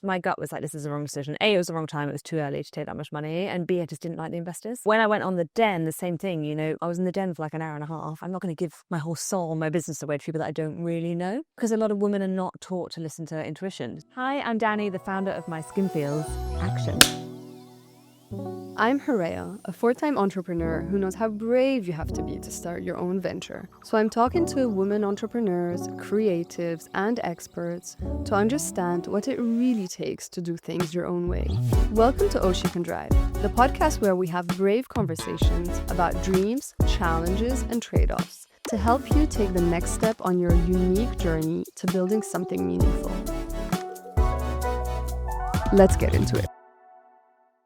My gut was like, this is the wrong decision. A, it was the wrong time. It was too early to take that much money. And B, I just didn't like the investors. When I went on the den, the same thing, you know, I was in the den for like an hour and a half. I'm not going to give my whole soul, my business away to people that I don't really know, because a lot of women are not taught to listen to intuition. Hi, I'm Danny, the founder of My Skin Feels Action. I'm Horea, a four-time entrepreneur who knows how brave you have to be to start your own venture. So I'm talking to women entrepreneurs, creatives, and experts to understand what it really takes to do things your own way. Welcome to Oh She Can Drive, the podcast where we have brave conversations about dreams, challenges, and trade-offs to help you take the next step on your unique journey to building something meaningful. Let's get into it.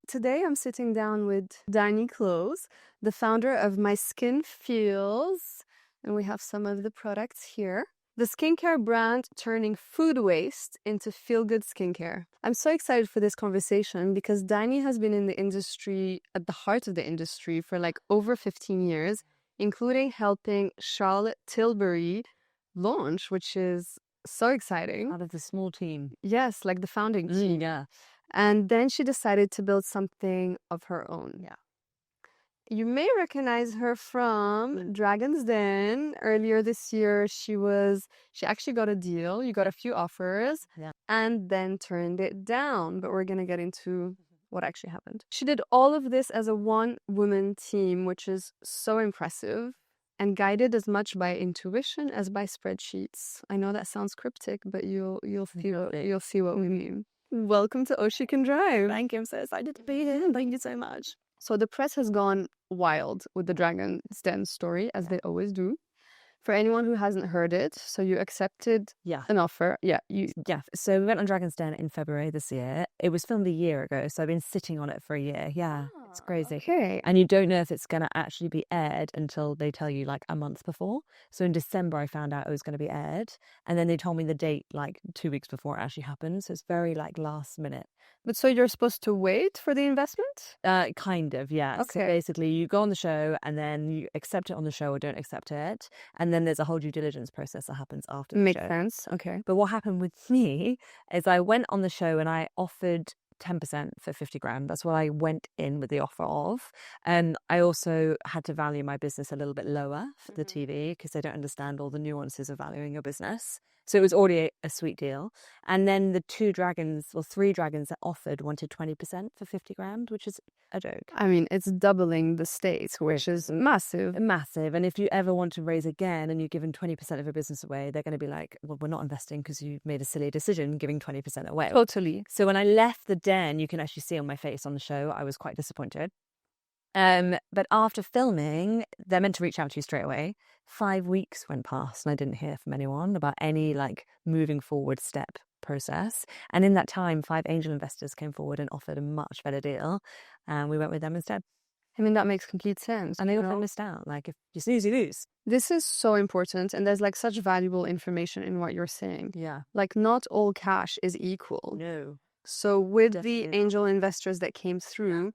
Today, I'm sitting down with Danielle, the founder of My Skin Feels, and we have some of the products here. The skincare brand turning food waste into feel-good skincare. I'm so excited for this conversation because Dani has been in the industry, at the heart of the industry, for like over 15 years, including helping Charlotte Tilbury launch, which is so exciting. Out of the small team. Yes, like the founding team. Yeah. And then she decided to build something of her own. Yeah. You may recognize her from Dragon's Den. Earlier this year, she actually got a deal. You got a few offers and then turned it down. But we're going to get into what actually happened. She did all of this as a one-woman team, which is so impressive, and guided as much by intuition as by spreadsheets. I know that sounds cryptic, but you'll see what we mean. Welcome to Oh She Can Drive. Thank you. I'm so excited to be here. Thank you so much. So the press has gone wild with the Dragon's Den story, as they always do. For anyone who hasn't heard it, so you accepted an offer. Yeah. So we went on Dragon's Den in February this year. It was filmed a year ago, so I've been sitting on it for a year. Yeah, it's crazy. Okay. And you don't know if it's going to actually be aired until they tell you like a month before. So in December, I found out it was going to be aired. And then they told me the date like 2 weeks before it actually happened. So it's very like last minute. But so you're supposed to wait for the investment? Kind of, yeah. Okay. So basically you go on the show and then you accept it on the show or don't accept it. And then there's a whole due diligence process that happens after the Makes show. sense. Okay. But what happened with me is I went on the show and I offered 10% for 50 grand. That's what I went in with the offer of. And I also had to value my business a little bit lower for the TV because they don't understand all the nuances of valuing your business. So it was already a sweet deal. And then the three dragons that offered wanted 20% for 50 grand, which is a joke. I mean, it's doubling the stakes, which is massive. Massive. And if you ever want to raise again and you're giving 20% of your business away, they're going to be like, well, we're not investing because you made a silly decision giving 20% away. Totally. So when I left the den, you can actually see on my face on the show, I was quite disappointed. But after filming, they're meant to reach out to you straight away. 5 weeks went past and I didn't hear from anyone about any like moving forward step process. And in that time, 5 angel investors came forward and offered a much better deal. And we went with them instead. I mean, that makes complete sense. And they also missed out. Like if you snooze, you lose. This is so important. And there's like such valuable information in what you're saying. Yeah. Like not all cash is equal. No. So with the angel investors that came through,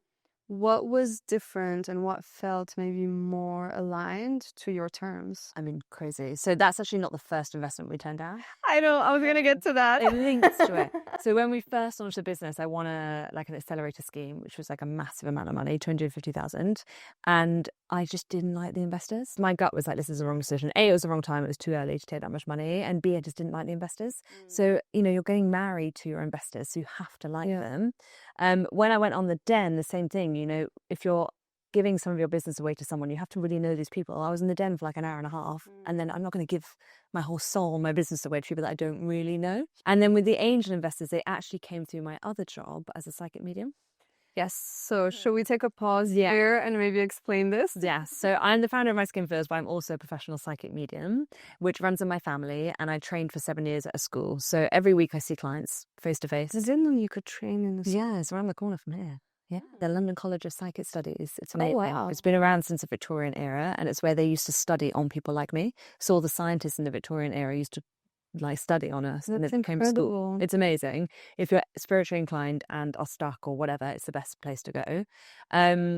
what was different and what felt maybe more aligned to your terms? I mean, crazy. So that's actually not the first investment we turned down. I know, I was going to get to that. It links to it. So when we first launched the business, I won an accelerator scheme, which was like a massive amount of money, 250,000. And I just didn't like the investors. My gut was like, this is the wrong decision. A, it was the wrong time. It was too early to take that much money. And B, I just didn't like the investors. So, you know, you're getting married to your investors, so you have to like them. When I went on the den, the same thing, you know, if you're giving some of your business away to someone, you have to really know these people. I was in the den for like an hour and a half, and then I'm not going to give my whole soul, my business away to people that I don't really know. And then with the angel investors, they actually came through my other job as a psychic medium. Yes. So should we take a pause here and maybe explain this? Yeah. So I'm the founder of My Skin Feels, but I'm also a professional psychic medium, which runs in my family. And I trained for 7 years at a school. So every week I see clients face to face. I didn't know you could train in the school. Yeah, it's around the corner from here. Yeah, the London College of Psychic Studies. It's amazing. Oh, wow. It's been around since the Victorian era, and it's where they used to study on people like me. So all the scientists in the Victorian era used to like study on us. That's and came to school. incredible. It's amazing. If you're spiritually inclined and are stuck or whatever, it's the best place to go.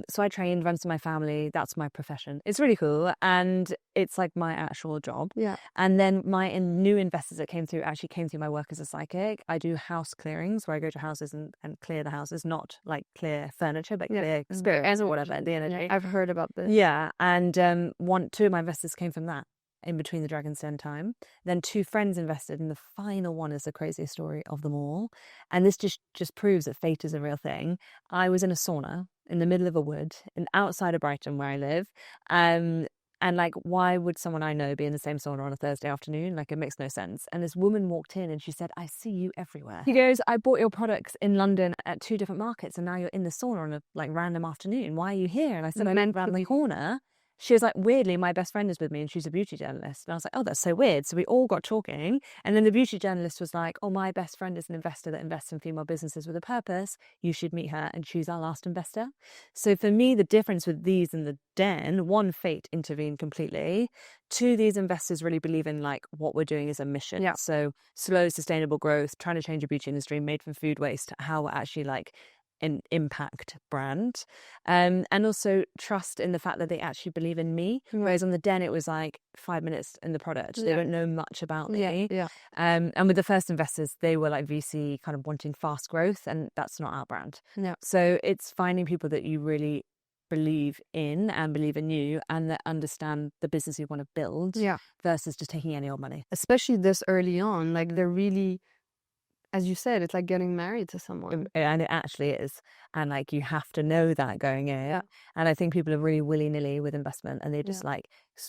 So I trained, runs to my family. That's my profession. It's really cool. And it's like my actual job. Yeah. And then my new investors that came through actually came through my work as a psychic. I do house clearings where I go to houses and clear the houses, not like clear furniture, but clear spirits or whatever, the energy. Yeah, I've heard about this. Yeah. And two of my investors came from that in between the Dragon's Den time. Then 2 friends invested, and the final one is the craziest story of them all. And this just proves that fate is a real thing. I was in a sauna in the middle of a wood outside of Brighton where I live. And like, why would someone I know be in the same sauna on a Thursday afternoon? Like, it makes no sense. And this woman walked in and she said, I see you everywhere. He goes, I bought your products in London at 2 different markets and now you're in the sauna on a like random afternoon. Why are you here? And I said, I went around the corner. She was like, weirdly, my best friend is with me and she's a beauty journalist. And I was like, oh, that's so weird. So we all got talking. And then the beauty journalist was like, oh, my best friend is an investor that invests in female businesses with a purpose. You should meet her and choose our last investor. So for me, the difference with these and the Den, 1, fate intervened completely. 2, these investors really believe in like what we're doing is a mission. Yeah. So slow, sustainable growth, trying to change a beauty industry made from food waste, how we're actually like an impact brand, and also trust in the fact that they actually believe in me. Whereas on the Den, it was like 5 minutes in the product. They don't know much about me. And with the first investors, they were like VC kind of wanting fast growth, and that's not our brand. So it's finding people that you really believe in and believe in you and that understand the business you want to build versus just taking any old money. Especially this early on, like they're really, as you said, it's like getting married to someone. And it actually is. And like, you have to know that going in. And I think people are really willy-nilly with investment and they just like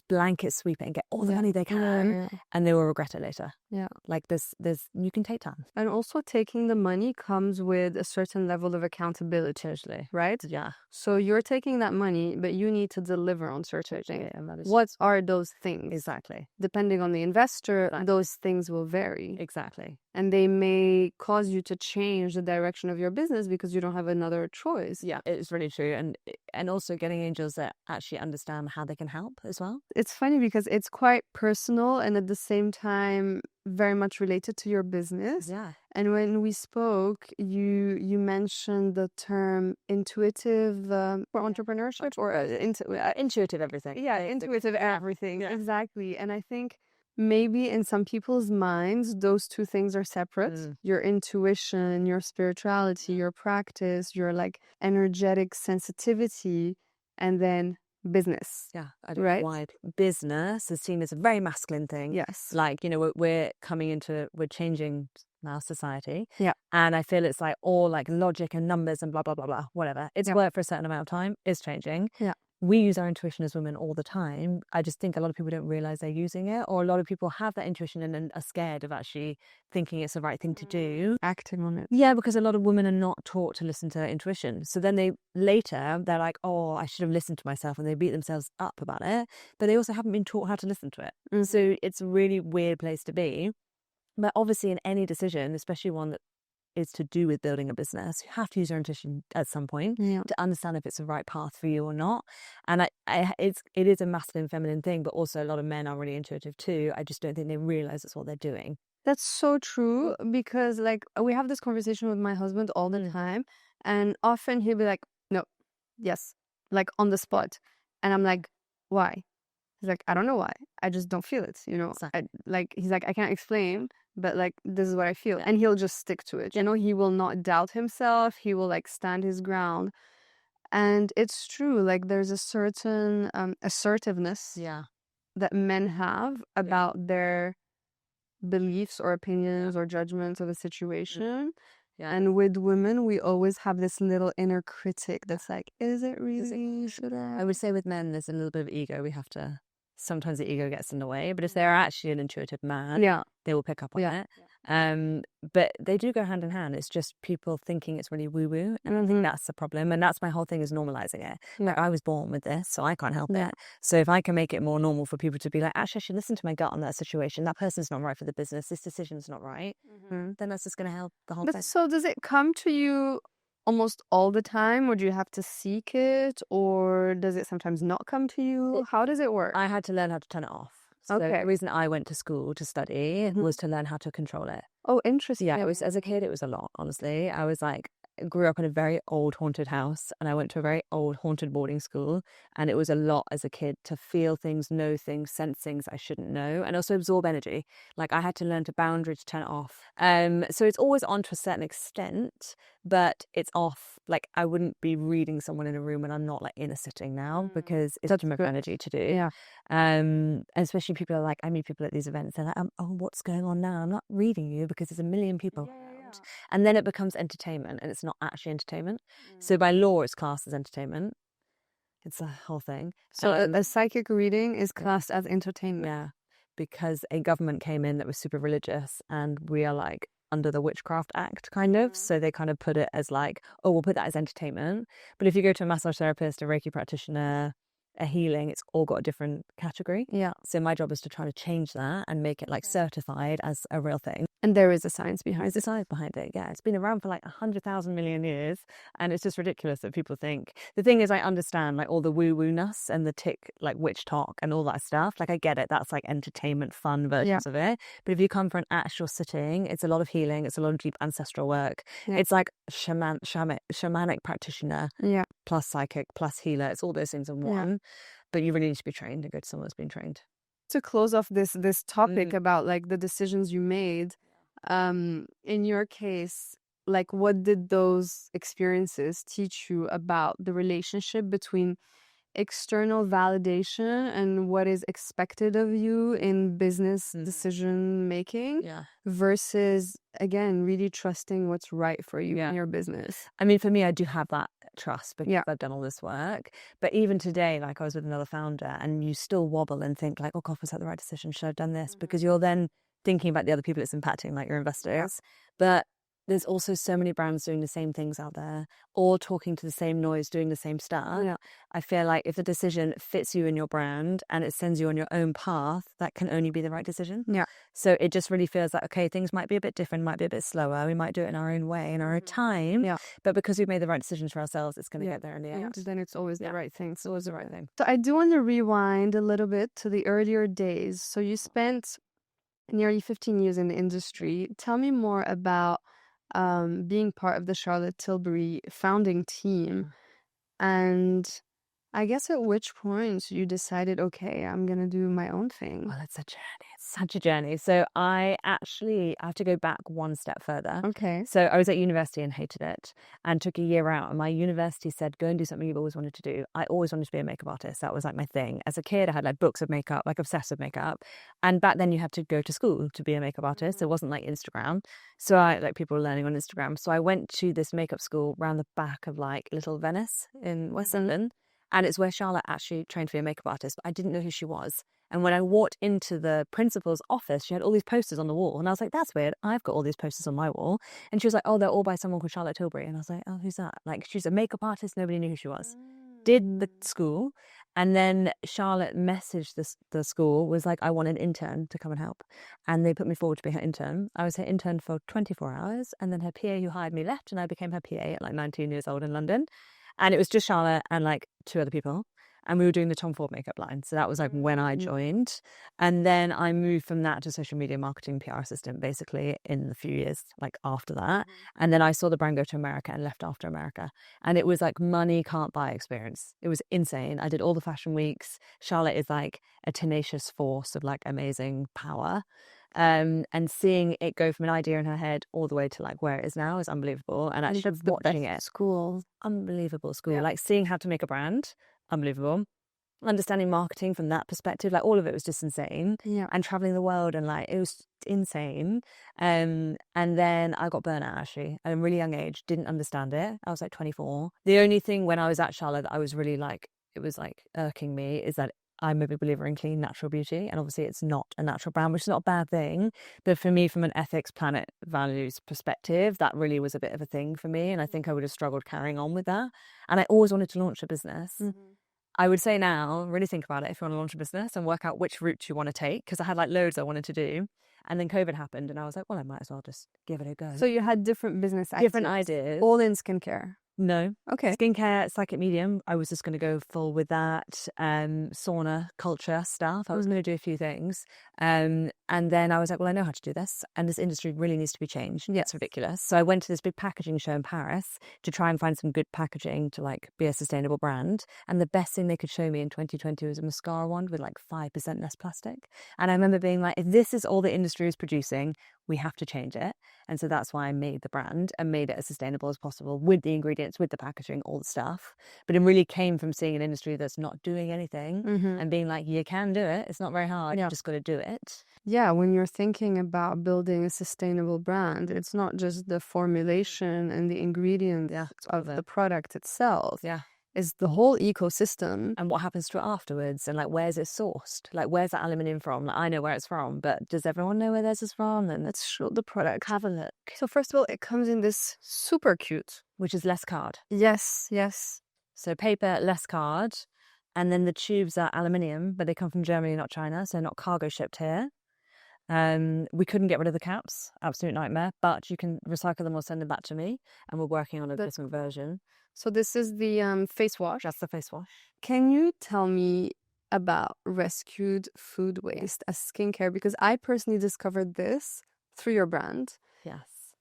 blanket sweep it and get all the money they can and they will regret it later. Like there's you can take time. And also taking the money comes with a certain level of accountability, right? Yeah. So you're taking that money, but you need to deliver on certain things. What are those things? Exactly. Depending on the investor, those things will vary. Exactly. And they may cause you to change the direction of your business because you don't have another choice. Yeah, it's really true. And also getting angels that actually understand how they can help as well. It's funny because it's quite personal and at the same time very much related to your business. Yeah. And when we spoke, you mentioned the term intuitive for entrepreneurship or intuitive everything. Yeah, intuitive everything. Yeah. Exactly. And I think maybe in some people's minds, those 2 things are separate. Your intuition, your spirituality, your practice, your like energetic sensitivity, and then business. Yeah, I don't know why business is seen as a very masculine thing. Yes. Like, you know, we're changing our society. Yeah. And I feel it's like all like logic and numbers and blah, blah, blah, blah, whatever. It's worked for a certain amount of time. It's changing. Yeah. We use our intuition as women all the time. I just think a lot of people don't realize they're using it, or a lot of people have that intuition and then are scared of actually thinking it's the right thing to do. Acting on it. Yeah, because a lot of women are not taught to listen to their intuition. So then they're like, oh, I should have listened to myself, and they beat themselves up about it. But they also haven't been taught how to listen to it. So it's a really weird place to be. But obviously in any decision, especially one that is to do with building a business, you have to use your intuition at some point to understand if it's the right path for you or not. And it is a masculine, feminine thing, but also a lot of men are really intuitive too. I just don't think they realize that's what they're doing. That's so true, because like we have this conversation with my husband all the time, and often he'll be like, no, yes, like on the spot. And I'm like, why? He's like, I don't know why. I just don't feel it, you know. Exactly. He's like, I can't explain, but like this is what I feel. And he'll just stick to it. You know, he will not doubt himself. He will like stand his ground. And it's true, like there's a certain assertiveness that men have about their beliefs or opinions or judgments of a situation. And with women, we always have this little inner critic that's like, is it really? Should I would say with men, there's a little bit of ego. We have to, sometimes the ego gets in the way, but if they're actually an intuitive man, they will pick up on it. But they do go hand in hand. It's just people thinking it's really woo-woo, and I think that's the problem. And that's my whole thing, is normalizing it. Like, I was born with this, so I can't help it. So if I can make it more normal for people to be like, actually, I should listen to my gut on that situation. That person's not right for the business. This decision's not right. Then that's just going to help the whole thing. So does it come to you almost all the time, or do you have to seek it, or does it sometimes not come to you? How does it work? I had to learn how to turn it off. So Okay. the reason I went to school to study was to learn how to control it. Oh, interesting. Yeah, it was, as a kid, it was a lot, honestly. I was like, grew up in a very old haunted house, and I went to a very old haunted boarding school, and it was a lot as a kid to feel things, know things, sense things I shouldn't know, and also absorb energy. Like, I had to learn to boundary, to turn it off. So it's always on to a certain extent, but it's off. Like, I wouldn't be reading someone in a room when I'm not like in a sitting now, because it's such a much energy to do. Yeah. And especially people are like, I meet people at these events, they're like, oh, what's going on now? I'm not reading you because there's a million people around. And then it becomes entertainment, and it's not actually entertainment. So by law, it's classed as entertainment. It's a whole thing. So a psychic reading is classed as entertainment. Yeah, because a government came in that was super religious, and we are like under the Witchcraft Act, kind of. So they kind of put it as like, oh, we'll put that as entertainment. But if you go to a massage therapist, a Reiki practitioner, a healing, it's all got a different category. Yeah. So my job is to try to change that and make it like certified as a real thing. And there is a science behind There's a science behind it. Yeah, it's been around for like 100,000 million years, and it's just ridiculous that people think. The thing is, I understand like all the woo-woo-ness and the tick, like witch talk and all that stuff. Like, I get it. That's like entertainment, fun versions of it. But if you come for an actual sitting, it's a lot of healing. It's a lot of deep ancestral work. Yeah. It's like shamanic practitioner, plus psychic, plus healer. It's all those things in one. But you really need to be trained and go to someone that's been trained. To close off this topic about like the decisions you made, in your case, like, what did those experiences teach you about the relationship between external validation and what is expected of you in business decision making versus, again, really trusting what's right for you in your business? I mean, for me, I do have that trust because I've done all this work. But even today, like, I was with another founder, and you still wobble and think like, oh God, was that the right decision? Should I have done this? Because you're then thinking about the other people it's impacting, like your investors. But there's also so many brands doing the same things out there, all talking to the same noise, doing the same stuff. I feel like if the decision fits you and your brand and it sends you on your own path, that can only be the right decision. So it just really feels like, okay, things might be a bit different, might be a bit slower. We might do it in our own way, in our own time. But because we've made the right decisions for ourselves, it's going to get there in the end. Then it's always the right thing. It's always the right thing. So I do want to rewind a little bit to the earlier days. So you spent nearly 15 years in the industry. Tell me more about being part of the Charlotte Tilbury founding team, and I guess at which point you decided, okay, I'm gonna do my own thing. Well, it's a journey. It's such a journey. So I have to go back one step further. Okay. So I was at university and hated it, and took a year out, and my university said, go and do something you've always wanted to do. I always wanted to be a makeup artist. That was like my thing. As a kid, I had like books of makeup, like obsessed with makeup. And back then you had to go to school to be a makeup artist. It wasn't like Instagram. So people were learning on Instagram. So I went to this makeup school around the back of like Little Venice in West London. And it's where Charlotte actually trained to be a makeup artist, but I didn't know who she was. And when I walked into the principal's office, she had all these posters on the wall. And I was like, that's weird. I've got all these posters on my wall. And she was like, oh, they're all by someone called Charlotte Tilbury. And I was like, oh, who's that? Like, she's a makeup artist. Nobody knew who she was. Did the school. And then Charlotte messaged the school, was like, I want an intern to come and help. And they put me forward to be her intern. I was her intern for 24 hours. And then her PA who hired me left, and I became her PA at like 19 years old in London. And it was just Charlotte and like 2 other people. And we were doing the Tom Ford makeup line. So that was like when I joined. And then I moved from that to social media marketing PR assistant, basically, in a few years like after that. And then I saw the brand go to America and left after America. And it was like money can't buy experience. It was insane. I did all the fashion weeks. Charlotte is like a tenacious force of like amazing power. And seeing it go from an idea in her head all the way to like where it is now is unbelievable. And actually watching it, unbelievable school, like seeing how to make a brand, unbelievable. Understanding marketing from that perspective, like all of it was just insane. And traveling the world, and like it was insane. And then I got burnout actually at a really young age. Didn't understand it. I was like 24. The only thing when I was at Charlotte that I was really like, it was like irking me, is that I'm a big believer in clean, natural beauty. And obviously it's not a natural brand, which is not a bad thing. But for me, from an ethics, planet, values perspective, that really was a bit of a thing for me. And I think I would have struggled carrying on with that. And I always wanted to launch a business. I would say now, really think about it if you want to launch a business and work out which route you want to take. Because I had like loads I wanted to do. And then COVID happened and I was like, well, I might as well just give it a go. So you had different business ideas. Different ideas. All in skincare. No. Okay. Skincare, psychic medium, I was just going to go full with that. Sauna, culture stuff. I was going to do a few things. And then I was like, well, I know how to do this. And this industry really needs to be changed. Yes. It's ridiculous. So I went to this big packaging show in Paris to try and find some good packaging to like be a sustainable brand. And the best thing they could show me in 2020 was a mascara wand with like 5% less plastic. And I remember being like, if this is all the industry is producing, we have to change it. And so that's why I made the brand and made it as sustainable as possible with the ingredients, with the packaging, all the stuff. But it really came from seeing an industry that's not doing anything and being like, you can do it. It's not very hard. You just got to do it. Yeah, when you're thinking about building a sustainable brand, it's not just the formulation and the ingredients of the product itself. Yeah. It's the whole ecosystem. And what happens to it afterwards, and like where's it sourced? Like where's that aluminium from? Like I know where it's from, but does everyone know where theirs is from? And Let's show the product. have a look. So first of all, it comes in this super cute, which is less card. Yes. So paper, less card. And then the tubes are aluminium, but they come from Germany, not China, so not cargo shipped here. We couldn't get rid of the caps, absolute nightmare, but you can recycle them or send them back to me, and we're working on a different version. So this is the face wash. That's the face wash. Can you tell me about rescued food waste as skincare? Because I personally discovered this through your brand. Yes.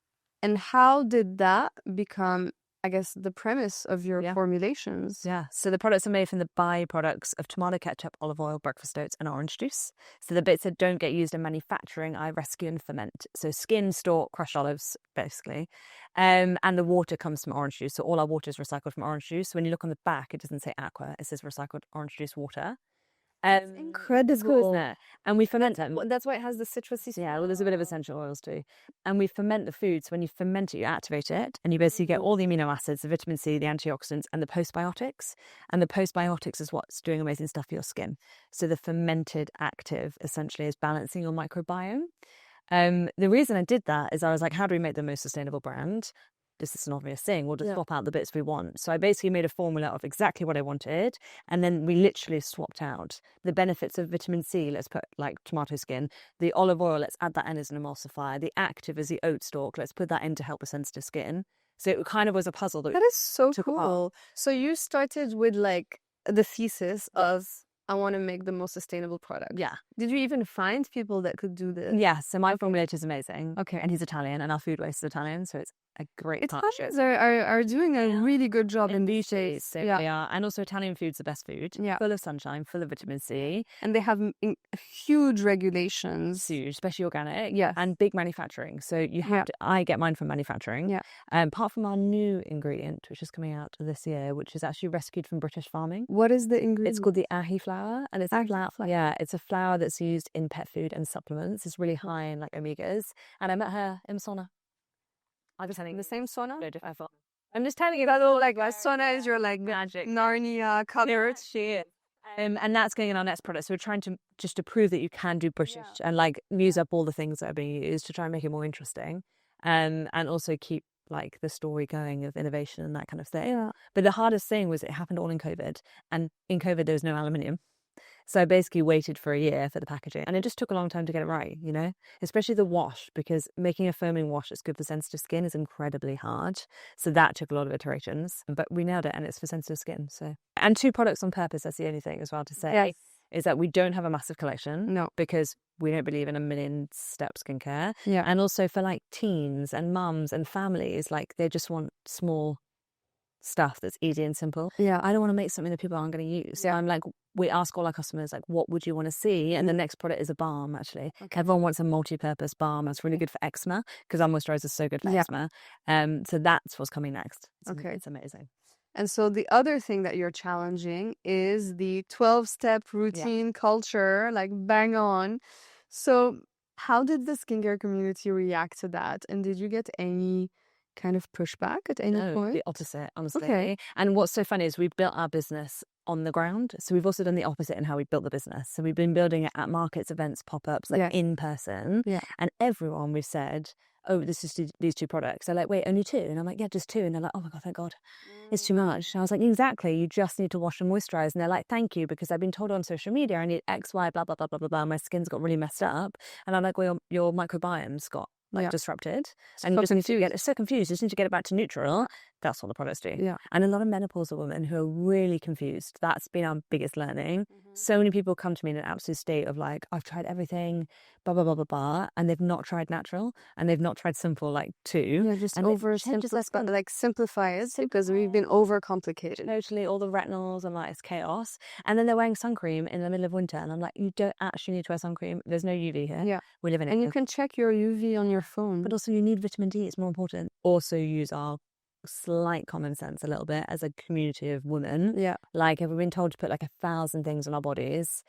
And how did that become, I guess, the premise of your formulations? Yeah. So the products are made from the byproducts of tomato ketchup, olive oil, breakfast oats, and orange juice. So the bits that don't get used in manufacturing, I rescue and ferment. So skin, stalk, crushed olives, basically. And the water comes from orange juice. So all our water is recycled from orange juice. When you look on the back, it doesn't say aqua. It says recycled orange juice water. Incredible. It's cool, isn't it? And we ferment them. That's why it has the citrusy. Yeah, well, there's a bit of essential oils too. And we ferment the food. So when you ferment it, you activate it, and you basically get all the amino acids, the vitamin C, the antioxidants, and the postbiotics. And the postbiotics is what's doing amazing stuff for your skin. So the fermented active essentially is balancing your microbiome. The reason I did that is I was like, how do we make the most sustainable brand? This is an obvious thing. We'll just swap out the bits we want. So I basically made a formula of exactly what I wanted. And then we literally swapped out the benefits of vitamin C. Let's put like tomato skin. The olive oil, let's add that in as an emulsifier. The active is the oat stalk. Let's put that in to help with sensitive skin. So it kind of was a puzzle. That is so cool. So you started with like the thesis of, I want to make the most sustainable product. Yeah. Did you even find people that could do this? Yeah. So my formulator is amazing. Okay. And he's Italian, and our food waste is Italian. So it's a great partnership. Italians are doing a really good job in these days. They are. And also Italian food's the best food. Yeah. Full of sunshine, full of vitamin C. And they have huge regulations. Huge, especially organic. Yes. And big manufacturing. So you have to, I get mine from manufacturing. Yeah. Apart from our new ingredient, which is coming out this year, which is actually rescued from British farming. What is the ingredient? It's called the ahi flour. And it's ahi flour. Yeah, it's a flour that's used in pet food and supplements. It's really high in like omegas. And I met her in sauna. I was telling the same sauna. I'm just telling you that all like sauna is your like magic Narnia cover. She is. And that's going in our next product. So we're trying to just to prove that you can do British and like use up all the things that are being used to try and make it more interesting, and also keep like the story going of innovation and that kind of thing. Yeah. But the hardest thing was it happened all in COVID, and in COVID there was no aluminium. So I basically waited for a year for the packaging, and it just took a long time to get it right, you know, especially the wash, because making a foaming wash that's good for sensitive skin is incredibly hard. So that took a lot of iterations, but we nailed it, and it's for sensitive skin. So, and 2 products on purpose. That's the only thing as well to say is that we don't have a massive collection. No, because we don't believe in a million step skincare. Yeah. And also for like teens and mums and families, like they just want small stuff that's easy and simple. Yeah. I don't want to make something that people aren't going to use. So I'm like, we ask all our customers, like, what would you want to see? And the next product is a balm, actually. Okay. Everyone wants a multi-purpose balm. That's really good for eczema, because our moisturizer is so good for eczema. So that's what's coming next. It's amazing. And so the other thing that you're challenging is the 12-step routine culture, like bang on. So how did the skincare community react to that? And did you get any kind of pushback at any point? The opposite, honestly. Okay. And what's so funny is we've built our business on the ground. So we've also done the opposite in how we built the business. So we've been building it at markets, events, pop-ups, like in person. Yeah. And everyone we've said, oh, this is these 2 products. They're like, wait, only 2? And I'm like, yeah, just 2. And they're like, oh my God, thank God. It's too much. And I was like, exactly. You just need to wash and moisturize. And they're like, thank you, because I've been told on social media I need X, Y, blah, blah, blah, blah, blah, blah. My skin's got really messed up. And I'm like, well, your microbiome's got like disrupted, and you just need to get so confused. You just need to get it back to neutral. That's what the products do. Yeah. And a lot of menopausal women who are really confused. That's been our biggest learning. So many people come to me in an absolute state of like, I've tried everything, blah blah blah blah blah, and they've not tried natural, and they've not tried simple like too. Yeah, just like simplify it because we've been overcomplicated. Totally, all the retinols and like it's chaos. And then they're wearing sun cream in the middle of winter, and I'm like, you don't actually need to wear sun cream. There's no UV here. Yeah, we live in it, and you can check your UV on your phone. But also, you need vitamin D. It's more important. Also, use our slight common sense a little bit as a community of women. Yeah, like have we been told to put like 1,000 things on our bodies?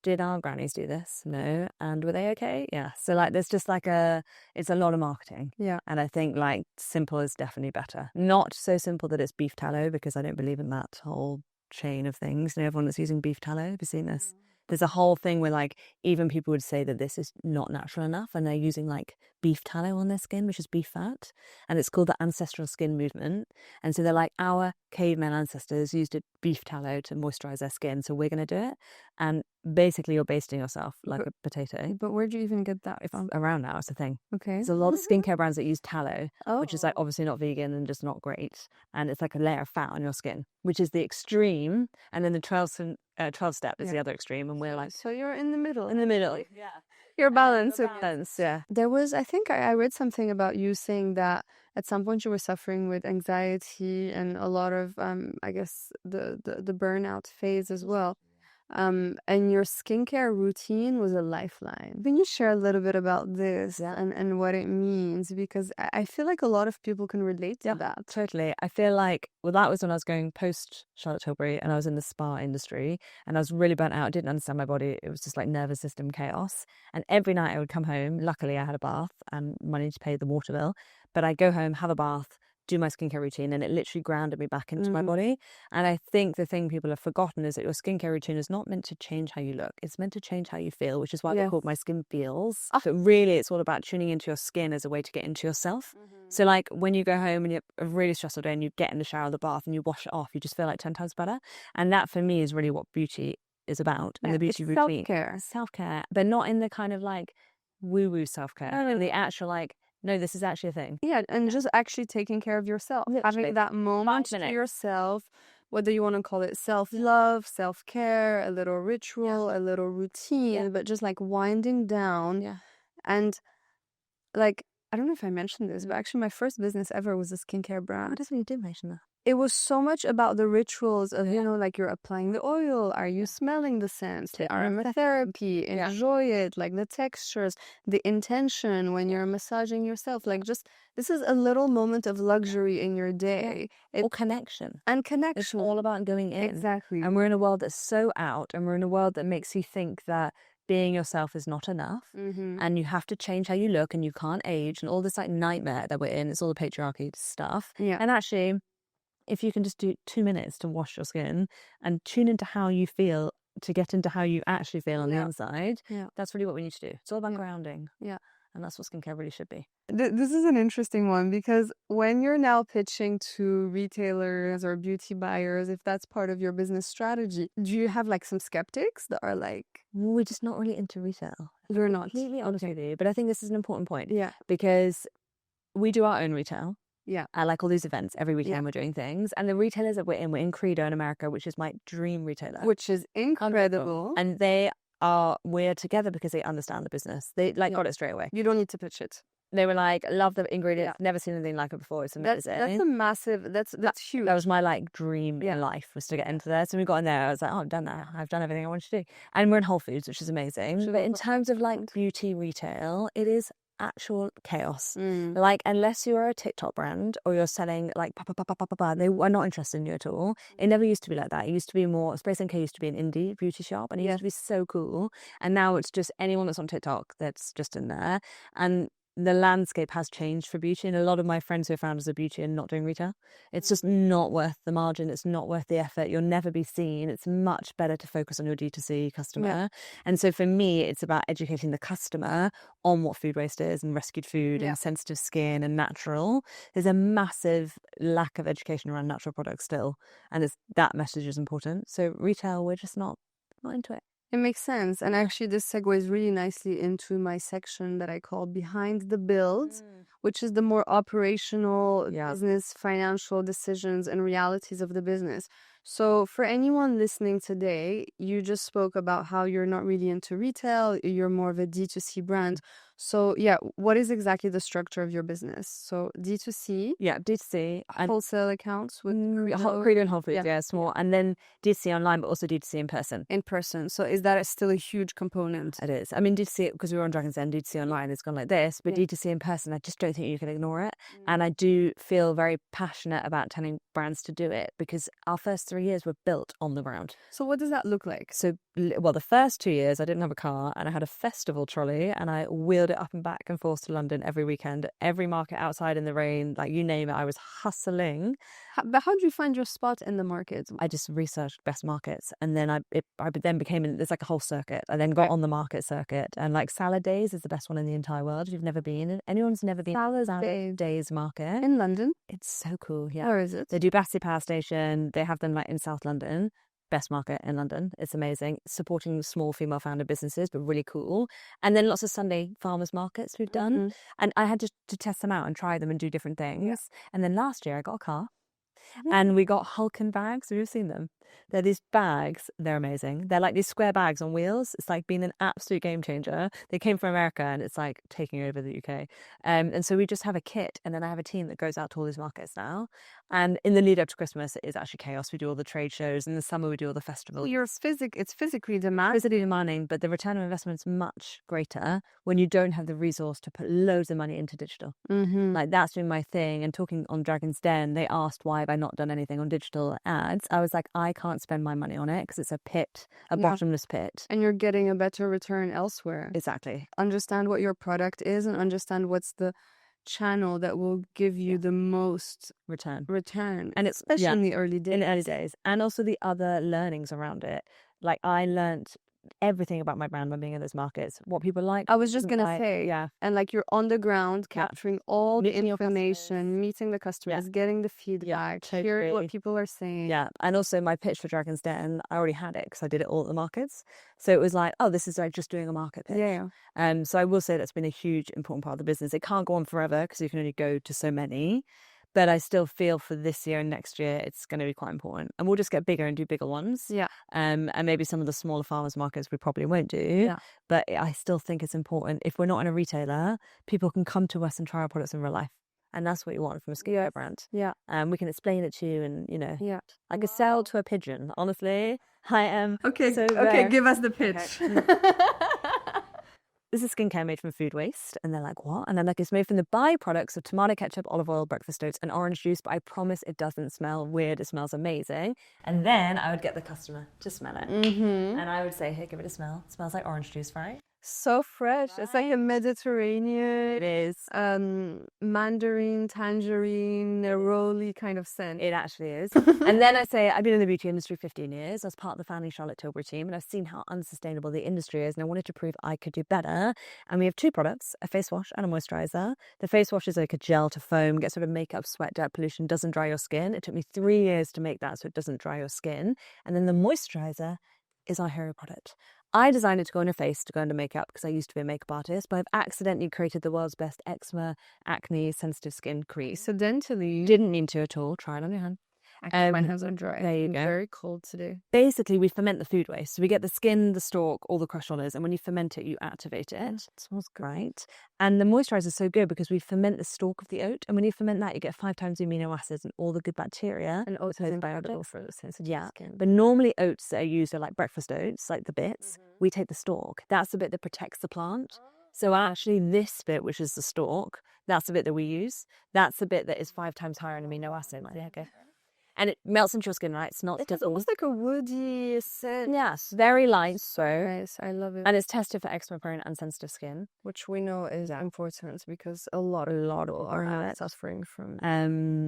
Did our grannies do this? No. And were they okay? Yeah. So like there's just like it's a lot of marketing. Yeah. And I think like simple is definitely better. Not so simple that it's beef tallow, because I don't believe in that whole chain of things. You know, everyone that's using beef tallow, have you seen this? There's a whole thing where like even people would say that this is not natural enough, and they're using like beef tallow on their skin, which is beef fat, and it's called the ancestral skin movement. And so they're like, our caveman ancestors used beef tallow to moisturize their skin, so we're going to do it. And basically you're basting yourself like a potato. But where'd you even get that from? Around now, it's a thing. Okay. There's a lot of skincare brands that use tallow, which is like obviously not vegan and just not great, and it's like a layer of fat on your skin, which is the extreme. And then the 12 step is the other extreme, and we're like, so you're in the middle. Yeah, You're balanced. Yeah. There was, I think I read something about you saying that at some point you were suffering with anxiety and a lot of I guess the burnout phase as well. And your skincare routine was a lifeline. Can you share a little bit about this and what it means? Because I feel like a lot of people can relate to that. Totally. I feel like, well, that was when I was going post Charlotte Tilbury, and I was in the spa industry, and I was really burnt out. I didn't understand my body. It was just like nervous system chaos. And every night I would come home. Luckily, I had a bath and money to pay the water bill. But I'd go home, have a bath, do my skincare routine, and it literally grounded me back into my body. And I think the thing people have forgotten is that your skincare routine is not meant to change how you look. It's meant to change how you feel, which is why they're called My Skin Feels. But really, it's all about tuning into your skin as a way to get into yourself. So like when you go home and you're a really stressful day and you get in the shower or the bath and you wash it off, you just feel like 10 times better. And that for me is really what beauty is about. And the beauty routine. Self-care. But not in the kind of like woo-woo self-care. The actual like, no, this is actually a thing. Yeah, and just actually taking care of yourself. Literally. Having that moment to yourself, whether you want to call it self-love, self-care, a little ritual, a little routine, but just like winding down. Yeah. And like, I don't know if I mentioned this, but actually my first business ever was a skincare brand. I definitely did mention that. It was so much about the rituals of, you know, like you're applying the oil. Are you smelling the scents? The aromatherapy, enjoy it, like the textures, the intention when you're massaging yourself. Like just, this is a little moment of luxury in your day. Or connection. And connection. It's all about going in. Exactly. And we're in a world that's so out, and we're in a world that makes you think that being yourself is not enough, and you have to change how you look, and you can't age, and all this like nightmare that we're in. It's all the patriarchy stuff. And actually, if you can just do 2 minutes to wash your skin and tune into how you feel, to get into how you actually feel on the inside, that's really what we need to do. It's all about grounding. And that's what skincare really should be. This is an interesting one, because when you're now pitching to retailers or beauty buyers, if that's part of your business strategy, do you have like some skeptics that are like, we're just not really into retail? You're not. Completely honest with you. But I think this is an important point. Yeah. Because we do our own retail. Yeah. I like all these events. Every weekend we're doing things. And the retailers that we're in Credo in America, which is my dream retailer. Which is incredible. And we're together because they understand the business. They got it straight away. You don't need to pitch it. They were like, love the ingredients. Never seen anything like it before. It's amazing. That's a massive, that's huge. That was my like dream in life, was to get into there. So we got in there. I was like, oh, I've done that. I've done everything I wanted to do. And we're in Whole Foods, which is amazing. But in terms of like beauty retail, it is actual chaos. Like, unless you're a TikTok brand or you're selling like they are not interested in you at all. It never used to be like that. It used to be more, Space NK used to be an indie beauty shop, and it used to be so cool. And now it's just anyone that's on TikTok that's just in there. And the landscape has changed for beauty, and a lot of my friends who are founders of beauty are not doing retail. It's just not worth the margin. It's not worth the effort. You'll never be seen. It's much better to focus on your D2C customer. And so for me, it's about educating the customer on what food waste is, and rescued food, and sensitive skin, and natural. There's a massive lack of education around natural products still, and that message is important. So retail, we're just not into it. It makes sense. And actually, this segues really nicely into my section that I call Behind the Build, which is the more operational business, financial decisions, and realities of the business. So, for anyone listening today, you just spoke about how you're not really into retail, you're more of a D2C brand. So, yeah, what is exactly the structure of your business? So, D2C, Yeah, D2C and wholesale accounts with Credo and Whole Foods, small, and then D2C online, but also D2C in person. in person. So, is that still a huge component? It is. I mean, D2C, because we were on Dragon's Den, D2C online has gone like this, but D2C in person, I just don't think you can ignore it. And I do feel very passionate about telling brands to do it because our first 3 years were built on the ground. So, what does that look like? So, well, the first 2 years I didn't have a car and I had a festival trolley and I wheeled it up and back and forth to London every weekend, every market outside in the rain, like you name it, I was hustling. But how do you find your spot in the market? I just researched best markets and then I then became, there's like a whole circuit. I then got on the market circuit and like Salad Days is the best one in the entire world. If you've never been, anyone's never been Salad Days market. In London? It's so cool, yeah. Where is it? They do Battersea Power Station. They have them like in South London. Best market in London. It's amazing. Supporting small female founder businesses, but really cool. And then lots of Sunday farmers markets we've done. And I had to test them out and try them and do different things. And then last year I got a car. And we got Hulkin bags. Have you seen them? They're these bags. They're amazing. They're like these square bags on wheels. It's like been an absolute game changer. They came from America and it's like taking over the UK. And so we just have a kit and then I have a team that goes out to all these markets now. And in the lead up to Christmas, it is actually chaos. We do all the trade shows. In the summer, we do all the festivals. It's physically demanding. Physically demanding, but the return on investment is much greater when you don't have the resource to put loads of money into digital. Like that's been my thing. And talking on Dragon's Den, they asked why have I not done anything on digital ads. I was like, I can't spend my money on it because it's a pit, a bottomless pit. And you're getting a better return elsewhere. Exactly. Understand what your product is and understand what's the channel that will give you the most return. And especially in the early days. In the early days. And also the other learnings around it. Like I learned everything about my brand by being in those markets, what people like. I was just gonna say, and like you're on the ground capturing all the information, meeting the customers, getting the feedback, hearing what people are saying. And also my pitch for Dragon's Den, I already had it because I did it all at the markets, so it was like, oh, this is like just doing a market pitch. So I will say that's been a huge important part of the business. It can't go on forever because you can only go to so many. But I still feel for this year and next year, it's going to be quite important. And we'll just get bigger and do bigger ones. And maybe some of the smaller farmers markets we probably won't do. But I still think it's important. If we're not in a retailer, people can come to us and try our products in real life. And that's what you want from a skincare brand. We can explain it to you and, you know, I could sell to a pigeon, honestly. I am. Okay, give us the pitch. This is skincare made from food waste. And they're like, what? And then like, it's made from the byproducts of tomato ketchup, olive oil, breakfast oats, and orange juice. But I promise it doesn't smell weird. It smells amazing. And then I would get the customer to smell it. And I would say, hey, give it a smell. It smells like orange juice, right? So fresh. It's like a Mediterranean. It is. Mandarin, tangerine, neroli kind of scent. It actually is. And then I say, I've been in the beauty industry 15 years. I was part of the founding Charlotte Tilbury team, and I've seen how unsustainable the industry is, and I wanted to prove I could do better. And we have two products, a face wash and a moisturizer. The face wash is like a gel to foam, gets rid of makeup, sweat, dirt, pollution, doesn't dry your skin. It took me 3 years to make that so it doesn't dry your skin. And then the moisturizer is our hero product. I designed it to go on your face, to go under makeup, because I used to be a makeup artist, but I've accidentally created the world's best eczema, acne, sensitive skin cream. Accidentally? Didn't mean to at all. Try it on your hand. Actually, my hands are dry. There you go. Very cold today. Basically, we ferment the food waste. So we get the skin, the stalk, all the crushed olives, and when you ferment it, you activate it. It smells great. And the moisturizer is so good because we ferment the stalk of the oat, and when you ferment that, you get 5 times the amino acids and all the good bacteria. And oats is biodegradable for the sensitive skin. But normally oats that are used are like breakfast oats, like the bits. We take the stalk. That's the bit that protects the plant. So actually this bit, which is the stalk, that's the bit that we use. That's the bit that is 5 times higher in amino acid. And it melts into your skin, right? It's almost like a woody scent. Yes, very light. So nice. I love it. And it's tested for eczema-prone and sensitive skin, which we know is important because a lot of people are suffering from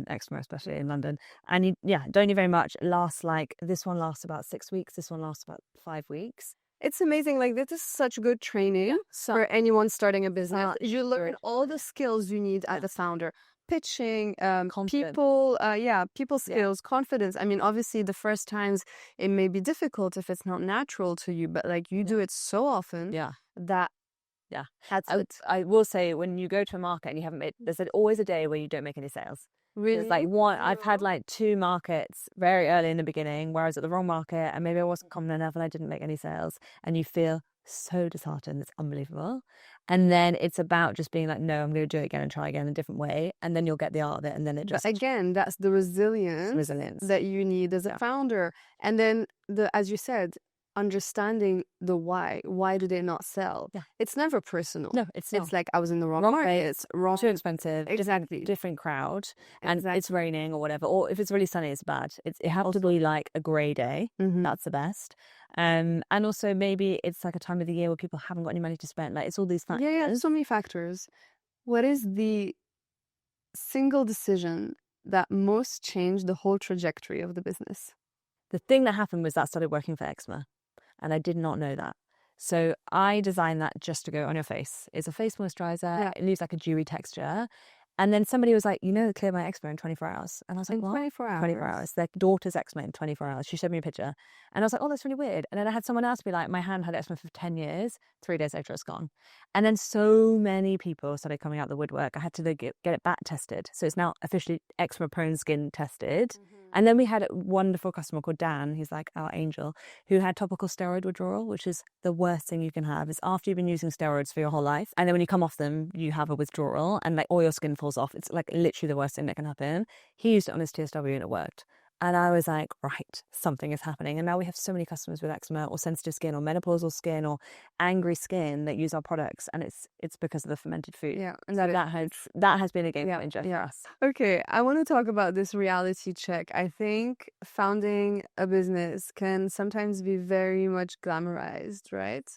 eczema, especially in London. And don't need very much. This one lasts about 6 weeks. This one lasts about 5 weeks. It's amazing. Like, this is such good training for anyone starting a business. You learn all the skills you need as a founder. pitching, Confidence. people skills, confidence. I mean, obviously the first times it may be difficult if it's not natural to you, but like you do it so often Yeah. that Yeah. that's it. I will say, when you go to a market and you haven't made, there's always a day where you don't make any sales. Really? There's like I've had like 2 markets very early in the beginning where I was at the wrong market and maybe I wasn't confident enough and I didn't make any sales. And you feel so disheartened. It's unbelievable. And then it's about just being like, no, I'm going to do it again and try again in a different way. And then you'll get the art of it. And then it just... But again, that's the resilience that you need as a founder. And then as you said, understanding the why. Why do they not sell? Yeah. It's never personal. No, it's not. It's like I was in the wrong market. It's wrong. Too expensive. Exactly. Different crowd. And it's raining or whatever. Or if it's really sunny, it's bad. It has to be like a grey day. That's the best. And also maybe it's like a time of the year where people haven't got any money to spend. Like, it's all these factors. Yeah, so many factors. What is the single decision that most changed the whole trajectory of the business? The thing that happened was that I started working for eczema, and I did not know that. So I designed that just to go on your face. It's a face moisturizer. Yeah. It leaves like a dewy texture. And then somebody was like, clear my eczema in 24 hours. And I was like, what? 24 hours? 24 hours. Their daughter's eczema in 24 hours. She showed me a picture. And I was like, oh, that's really weird. And then I had someone else be like, my hand had eczema for 10 years. 3 days later, it's gone. And then so many people started coming out the woodwork. I had to get it back tested. So it's now officially eczema-prone skin tested. And then we had a wonderful customer called Dan, he's like our angel, who had topical steroid withdrawal, which is the worst thing you can have. It's after you've been using steroids for your whole life. And then when you come off them, you have a withdrawal and like all your skin falls off. It's like literally the worst thing that can happen. He used it on his TSW and it worked. And I was like, right, something is happening. And now we have so many customers with eczema or sensitive skin or menopausal skin or angry skin that use our products. And it's because of the fermented food. Yeah. And so that has been a game changer for us. Okay. I want to talk about this reality check. I think founding a business can sometimes be very much glamorized, right?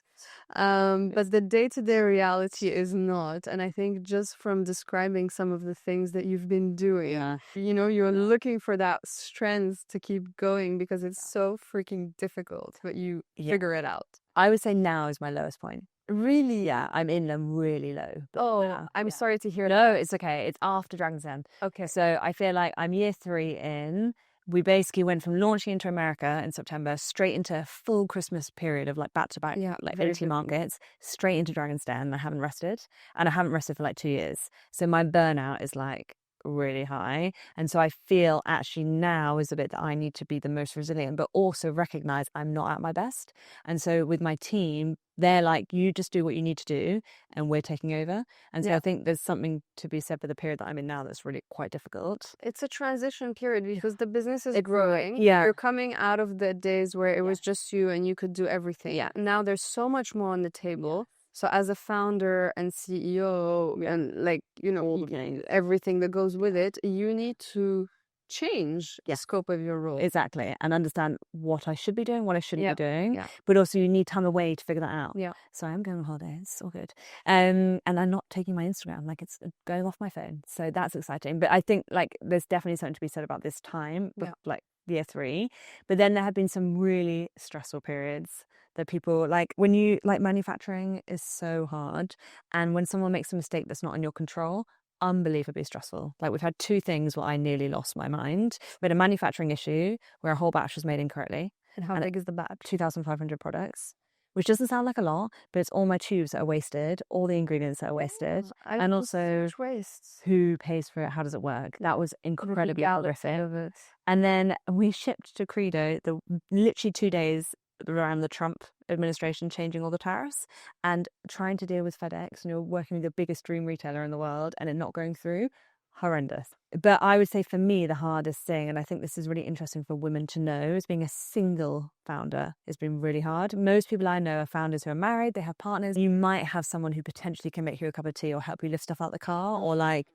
But the day-to-day reality is not. And I think just from describing some of the things that you've been doing, you're looking for that strength to keep going because it's so freaking difficult, but you figure it out. I would say now is my lowest point. Really? Yeah, I'm in them really low. I'm sorry to hear that. No, it's okay. It's after Dragon's Den. Okay. So I feel like I'm year 3 in. We basically went from launching into America in September straight into a full Christmas period of like back-to-back, like 80 markets, straight into Dragon's Den. I haven't rested. And I haven't rested for like 2 years. So my burnout is like really high. And so I feel actually now is a bit that I need to be the most resilient, but also recognize I'm not at my best. And so with my team, they're like, you just do what you need to do and we're taking over. And so I think there's something to be said for the period that I'm in now that's really quite difficult. It's a transition period because the business is growing. Yeah. You're coming out of the days where it was just you and you could do everything. Yeah. Now there's so much more on the table. So as a founder and CEO and everything that goes with it, you need to change the scope of your role. Exactly. And understand what I should be doing, what I shouldn't be doing. Yeah. But also you need time away to figure that out. Yeah. So I am going on holiday. It's all good. And I'm not taking my Instagram. Like, it's going off my phone. So that's exciting. But I think like there's definitely something to be said about this time, like year 3. But then there have been some really stressful periods that people like when you like manufacturing is so hard. And when someone makes a mistake that's not in your control, unbelievably stressful. Like we've had 2 things where I nearly lost my mind. We had a manufacturing issue where a whole batch was made incorrectly. And how big is the batch? 2,500 products, which doesn't sound like a lot, but it's all my tubes that are wasted, all the ingredients that are wasted, and also who pays for it, how does it work? That was incredibly horrific. And then we shipped to Credo literally 2 days around the Trump administration changing all the tariffs and trying to deal with FedEx, and you're working with the biggest dream retailer in the world and it not going through. Horrendous. But I would say for me the hardest thing, and I think this is really interesting for women to know, is being a single founder has been really hard. Most people I know are founders who are married, they have partners. You might have someone who potentially can make you a cup of tea or help you lift stuff out the car, or like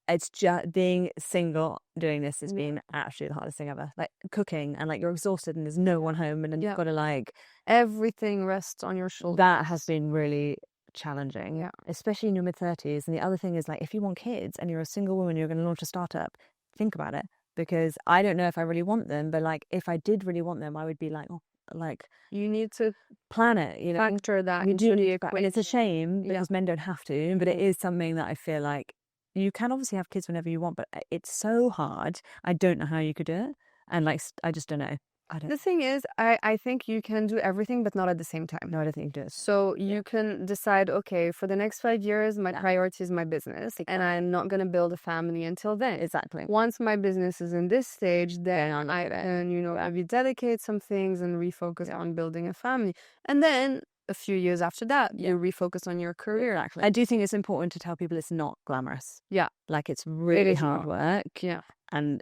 it's just being single doing this has been actually the hardest thing ever. Like cooking and like you're exhausted and there's no one home and then you've got to like everything rests on your shoulders. That has been really challenging, especially in your mid-30s. And the other thing is like if you want kids and you're a single woman, you're going to launch a startup, think about it, because I don't know if I really want them, but like if I did really want them, I would be like, oh, like you need to plan it, factor that you into do the equation. And it's a shame because men don't have to, but it is something that I feel like you can obviously have kids whenever you want, but it's so hard. I don't know how you could do it. And like, I just don't know. The thing is, I think you can do everything, but not at the same time. No, I don't think you can do it. So you can decide, okay, for the next 5 years, my priority is my business, and I'm not going to build a family until then. Exactly. Once my business is in this stage, then I can, maybe dedicate some things and refocus on building a family. And then a few years after that, you refocus on your career. Exactly. I do think it's important to tell people it's not glamorous. Yeah. Like, it's really hard not. work. Yeah. And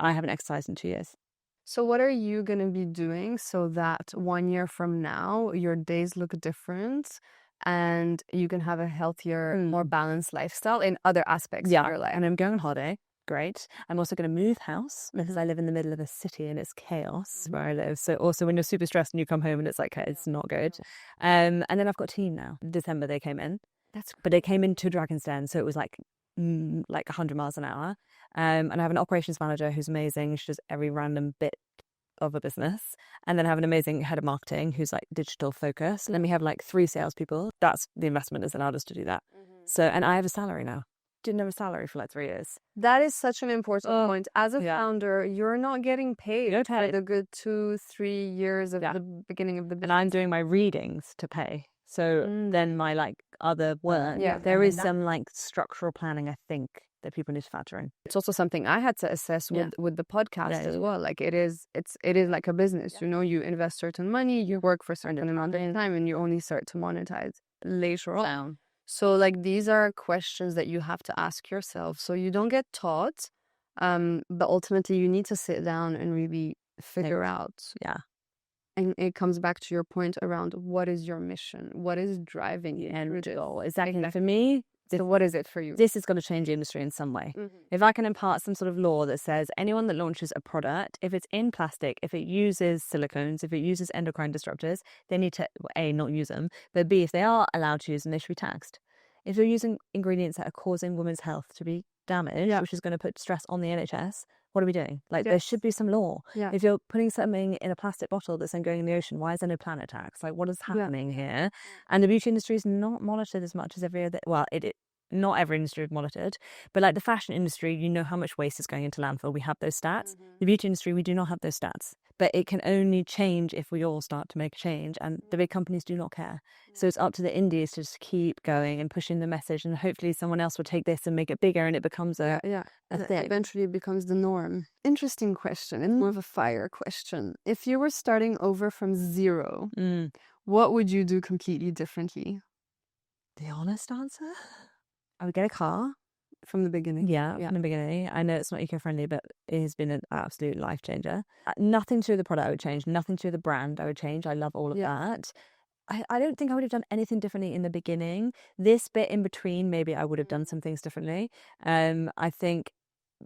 I haven't exercised in 2 years. So what are you going to be doing so that 1 year from now, your days look different and you can have a healthier, more balanced lifestyle in other aspects of your life? And I'm going on holiday. Great. I'm also going to move house because I live in the middle of a city and it's chaos where I live. So also when you're super stressed and you come home and it's like, it's not good. And then I've got a team now. In December they came in. But they came into Dragon's Den. So it was like 100 miles an hour. And I have an operations manager who's amazing. She does every random bit of a business. And then I have an amazing head of marketing who's like digital focused. Then we have like 3 salespeople. That's the investment has allowed us to do that. So, and I have a salary now. Didn't have a salary for like 3 years. That is such an important point. As a founder, you're not getting paid for the good 2-3 years of the beginning of the business. And I'm doing my readings to pay. So then my like other work, there is some like structural planning, I think, that people need to factor in. It's also something I had to assess with the podcast as well. Like it is like a business. You invest certain money, you work for a certain amount of time, and you only start to monetize later on. So like these are questions that you have to ask yourself. So you don't get taught, but ultimately you need to sit down and really figure out. Yeah. And it comes back to your point around what is your mission? What is driving you? And goal. Exactly. For me, so what is it for you? This is going to change the industry in some way. If I can impart some sort of law that says anyone that launches a product, if it's in plastic, if it uses silicones, if it uses endocrine disruptors, they need to, A, not use them, but B, if they are allowed to use them, they should be taxed. If you're using ingredients that are causing women's health to be damaged, which is going to put stress on the NHS, what are we doing? Like, there should be some law. If you're putting something in a plastic bottle that's then going in the ocean, why is there no planet tax? Like, what is happening here? And the beauty industry is not monitored as much as every other. Well, not every industry is monitored, but like the fashion industry, you know how much waste is going into landfill. We have those stats. The beauty industry, we do not have those stats. But it can only change if we all start to make a change, and the big companies do not care. So it's up to the indies to just keep going and pushing the message, and hopefully someone else will take this and make it bigger, and it becomes a thing. Eventually it becomes the norm. Interesting question, and more of a fire question. If you were starting over from zero, what would you do completely differently? The honest answer? I would get a car. From the beginning. Yeah, from the beginning. I know it's not eco-friendly, but it has been an absolute life changer. Nothing to do with the product I would change. Nothing to do with the brand I would change. I love all of that. I don't think I would have done anything differently in the beginning. This bit in between, maybe I would have done some things differently. I think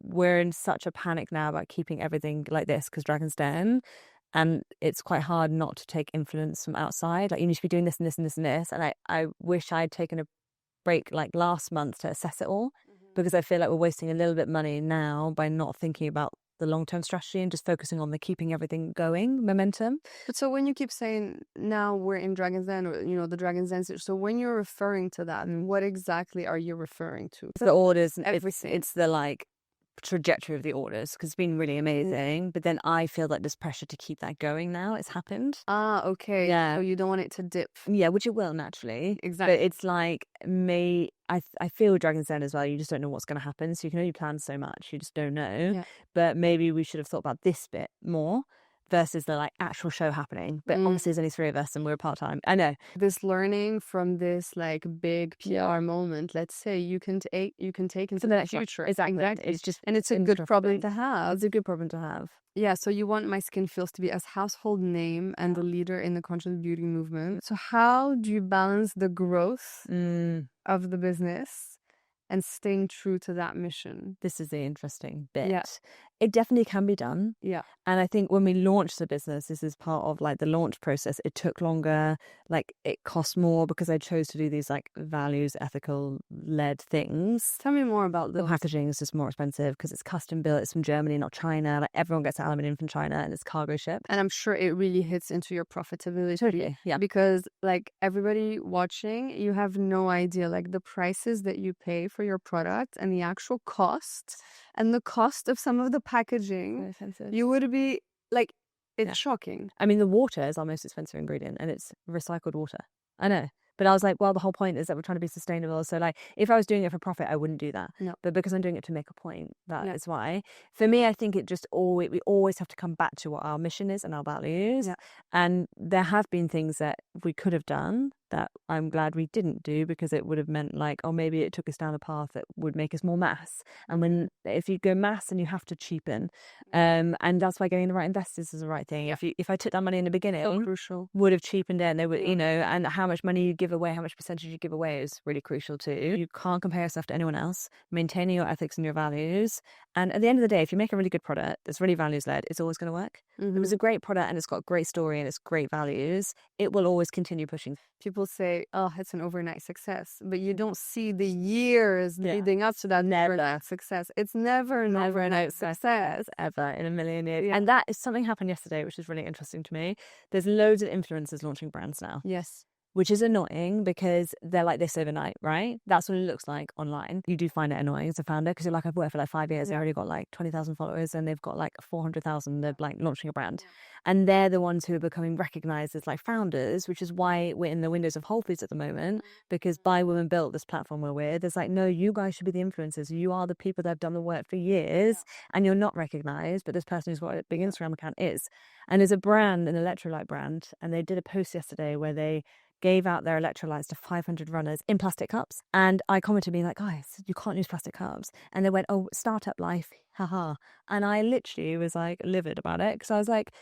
we're in such a panic now about keeping everything like this because Dragon's Den. And it's quite hard not to take influence from outside. Like, you need to be doing this and this and this and this. And I wish I'd taken a break like last month to assess it all, because I feel like we're wasting a little bit of money now by not thinking about the long-term strategy and just focusing on the keeping everything going momentum. But so when you keep saying now we're in Dragon's Den, or the Dragon's Den, so when you're referring to that, what exactly are you referring to? The orders and everything. It's the like trajectory of the orders, because it's been really amazing, but then I feel like there's pressure to keep that going now. It's happened. Okay. So you don't want it to dip. Which it will naturally. Exactly. But it's like I feel Dragon's Den as well, you just don't know what's going to happen, so you can only plan so much, you just don't know. But maybe we should have thought about this bit more versus the like actual show happening. But obviously there's only 3 of us and we're part-time. I know. This learning from this like big PR moment, let's say, you can take into the future. Exactly. It's just, and it's a good problem to have. It's a good problem to have. Yeah, so you want My Skin Feels to be a household name and the leader in the conscious beauty movement. So how do you balance the growth of the business and staying true to that mission? This is the interesting bit. Yeah. it definitely can be done. Yeah. And I think when we launched the business, this is part of like the launch process. It took longer, like it cost more because I chose to do these like values, ethical led things. Tell me more about The those. packaging is just more expensive because it's custom built. It's from Germany, not China. Like everyone gets aluminium from China and it's cargo ship. And I'm sure it really hits into your profitability. Totally, yeah. Because like everybody watching, you have no idea like the prices that you pay for your product and the actual cost and the cost of some of the packaging. You would be like, it's shocking. I mean, the water is our most expensive ingredient and it's recycled water. I know. But I was like, well, the whole point is that we're trying to be sustainable. So like, if I was doing it for profit, I wouldn't do that. No. But because I'm doing it to make a point, that is why. For me, I think it just we always have to come back to what our mission is and our values. Yeah. And there have been things that we could have done that I'm glad we didn't do because it would have meant like, oh, maybe it took us down a path that would make us more mass. And if you go mass, then you have to cheapen. And that's why getting the right investors is the right thing. If I took that money in the beginning, crucial. Would have cheapened it and they would, you know, and how much money you give away, how much percentage you give away is really crucial too. You can't compare yourself to anyone else, maintaining your ethics and your values. And at the end of the day, if you make a really good product that's really values led, it's always going to work. If it's a great product and it's got a great story and it's great values, it will always continue pushing. People say, oh, it's an overnight success, but you don't see the years leading up to that overnight success. It's never an overnight success. Ever in a million years. And that is something happened yesterday, which is really interesting to me. There's loads of influencers launching brands now. Yes. Which is annoying because they're like this overnight, right? That's what it looks like online. You do find it annoying as a founder because you're like, I've worked for like 5 years. I've already got like 20,000 followers and they've got like 400,000. They're like launching a brand. And they're the ones who are becoming recognized as like founders, which is why we're in the windows of Whole Foods at the moment, because Buy Women built this platform we're with. It's like, no, you guys should be the influencers. You are the people that have done the work for years and you're not recognized, but this person who's got a big Instagram account is. And there's a brand, an electrolyte brand, and they did a post yesterday where they gave out their electrolytes to 500 runners in plastic cups. And I commented being like, guys, you can't use plastic cups. And they went, oh, startup life, haha. And I literally was like livid about it because I was like,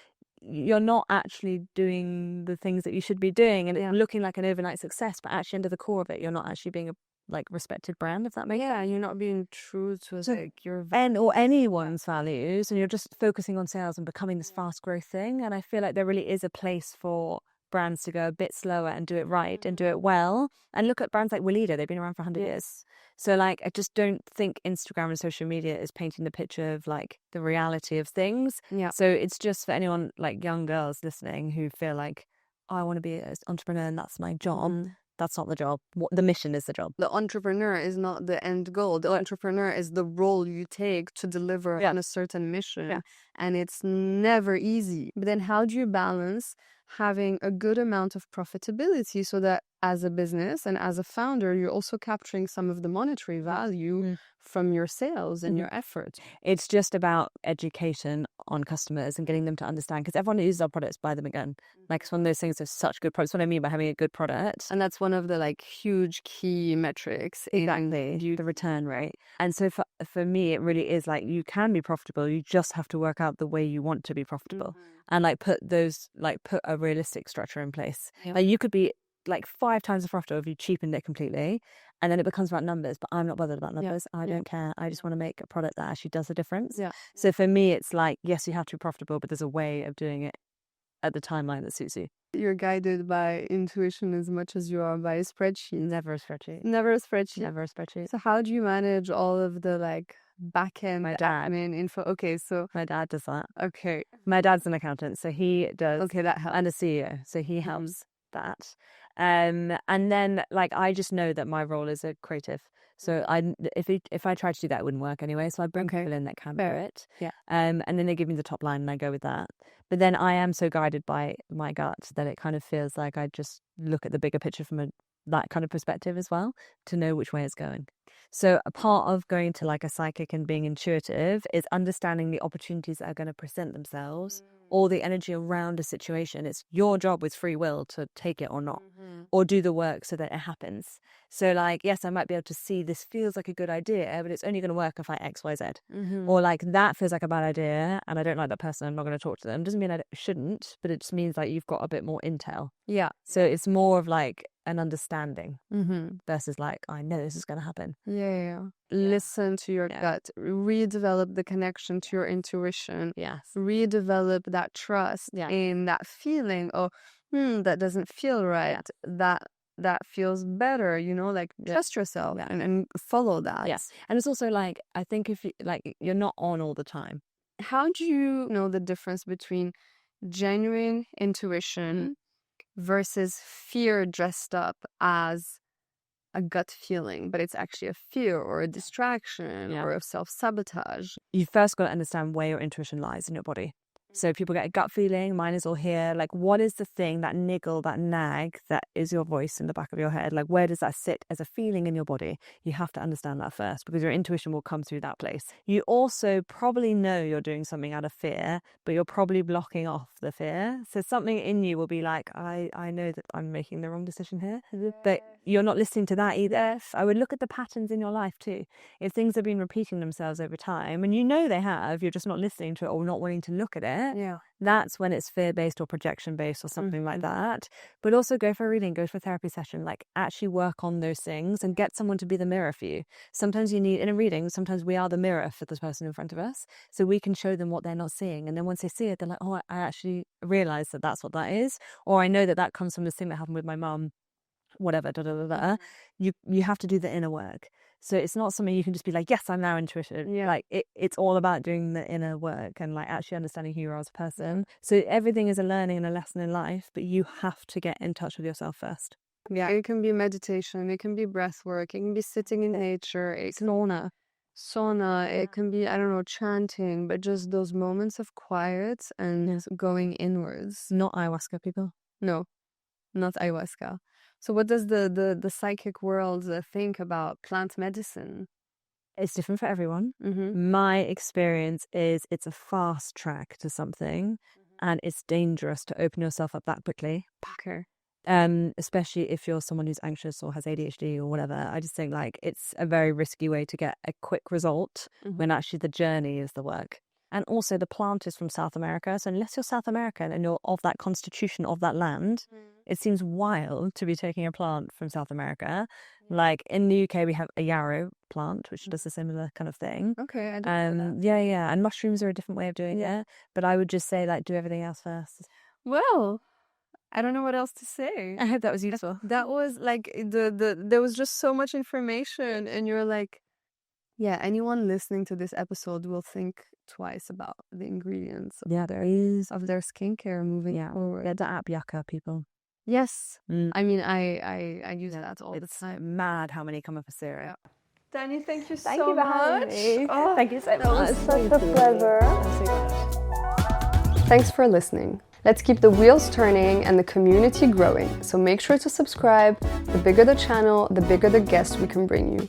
you're not actually doing the things that you should be doing and it's looking like an overnight success, but actually under the core of it, you're not actually being a like respected brand, if that makes sense. You're not being true to like your or anyone's values, and you're just focusing on sales and becoming this fast growth thing. And I feel like there really is a place for brands to go a bit slower and do it right and do it well. And look at brands like Willida, they've been around for 100 years. So like I just don't think Instagram and social media is painting the picture of like the reality of things. So it's just for anyone like young girls listening who feel like, oh, I want to be an entrepreneur and that's my job. That's not the job. The mission is the job. The entrepreneur is not the end goal. The entrepreneur is the role you take to deliver on a certain mission. And it's never easy. But then how do you balance having a good amount of profitability so that as a business and as a founder, you're also capturing some of the monetary value from your sales and your effort? It's just about education on customers and getting them to understand, because everyone who uses our products buy them again. Like it's one of those things of such good products. What I mean by having a good product. And that's one of the like huge key metrics. Exactly. The return rate. And so for me, it really is like you can be profitable. You just have to work out the way you want to be profitable and like put a realistic structure in place. Like you could be like 5 times the profitable if you cheapened it completely, and then it becomes about numbers. But I'm not bothered about numbers. I don't care. I just want to make a product that actually does a difference. So for me, it's like, yes, you have to be profitable, but there's a way of doing it at the timeline that suits you. You're guided by intuition as much as you are by a spreadsheet. Never a spreadsheet. Never a spreadsheet. Never a spreadsheet. So how do you manage all of the like back end admin info? Okay, so my dad does that. Okay, my dad's an accountant, so he does. Okay, that helps. And a CEO, so he helps that. And then like I just know that my role is a creative. So if I try to do that, it wouldn't work anyway. So I bring people in that can do it. And then they give me the top line and I go with that. But then I am so guided by my gut that it kind of feels like I just look at the bigger picture from that kind of perspective as well, to know which way it's going. So a part of going to like a psychic and being intuitive is understanding the opportunities that are going to present themselves or the energy around a situation. It's your job with free will to take it or not, or do the work so that it happens. So like, yes, I might be able to see this feels like a good idea, but it's only going to work if I X, Y, Z. Or like that feels like a bad idea and I don't like that person, I'm not going to talk to them. Doesn't mean I shouldn't, but it just means like you've got a bit more intel. So it's more of like an understanding versus like, I know this is going to happen. listen to your gut, redevelop the connection to your intuition, Yes. redevelop that trust in that feeling. Oh, that doesn't feel right. That feels better, like trust yourself and follow that. Yes. And it's also like, I think if you, like, you're not on all the time. How do you know the difference between genuine intuition versus fear dressed up as a gut feeling, but it's actually a fear or a distraction or a self-sabotage? You first got to understand where your intuition lies in your body. So people get a gut feeling, mine is all here. Like, what is the thing, that niggle, that nag, that is your voice in the back of your head? Like, where does that sit as a feeling in your body? You have to understand that first, because your intuition will come through that place. You also probably know you're doing something out of fear, but you're probably blocking off the fear. So something in you will be like, I know that I'm making the wrong decision here, but you're not listening to that either. I would look at the patterns in your life too. If things have been repeating themselves over time, and you know they have, you're just not listening to it or not wanting to look at it, that's when it's fear-based or projection-based or something like that. But also go for a reading, go for a therapy session, like actually work on those things and get someone to be the mirror for you. Sometimes you need, in a reading, sometimes we are the mirror for the person in front of us, so we can show them what they're not seeing. And then once they see it, they're like, oh, I actually realize that that's what that is. Or I know that that comes from this thing that happened with my mum, whatever, You have to do the inner work. So it's not something you can just be like, yes, I'm now intuition. Like it's all about doing the inner work and like actually understanding who you are as a person. So everything is a learning and a lesson in life, but you have to get in touch with yourself first. Yeah, it can be meditation, it can be breath work, it can be sitting in nature, it's sauna, it can be, I don't know, chanting, but just those moments of quiet and going inwards. Not ayahuasca, people. No, not ayahuasca. So what does the psychic world think about plant medicine? It's different for everyone. My experience is it's a fast track to something, and it's dangerous to open yourself up that quickly. Okay. Especially if you're someone who's anxious or has ADHD or whatever. I just think like it's a very risky way to get a quick result when actually the journey is the work. And also the plant is from South America. So unless you're South American and you're of that constitution of that land, it seems wild to be taking a plant from South America. Like in the UK, we have a yarrow plant, which does a similar kind of thing. Okay, I didn't know that. Yeah. And mushrooms are a different way of doing it. But I would just say like do everything else first. Well, I don't know what else to say. I hope that was useful. That was like there was just so much information, and you're like, yeah, anyone listening to this episode will think twice about the ingredients of their skincare moving forward. Yeah, the app Yucca, people. Yes. I mean, I use that all the time. It's mad how many come up with syrup. Danny, thank you Thank so you for having much. me. Oh, Thank you so much. That was such a pleasure. Thanks for listening. Let's keep the wheels turning and the community growing. So make sure to subscribe. The bigger the channel, the bigger the guests we can bring you.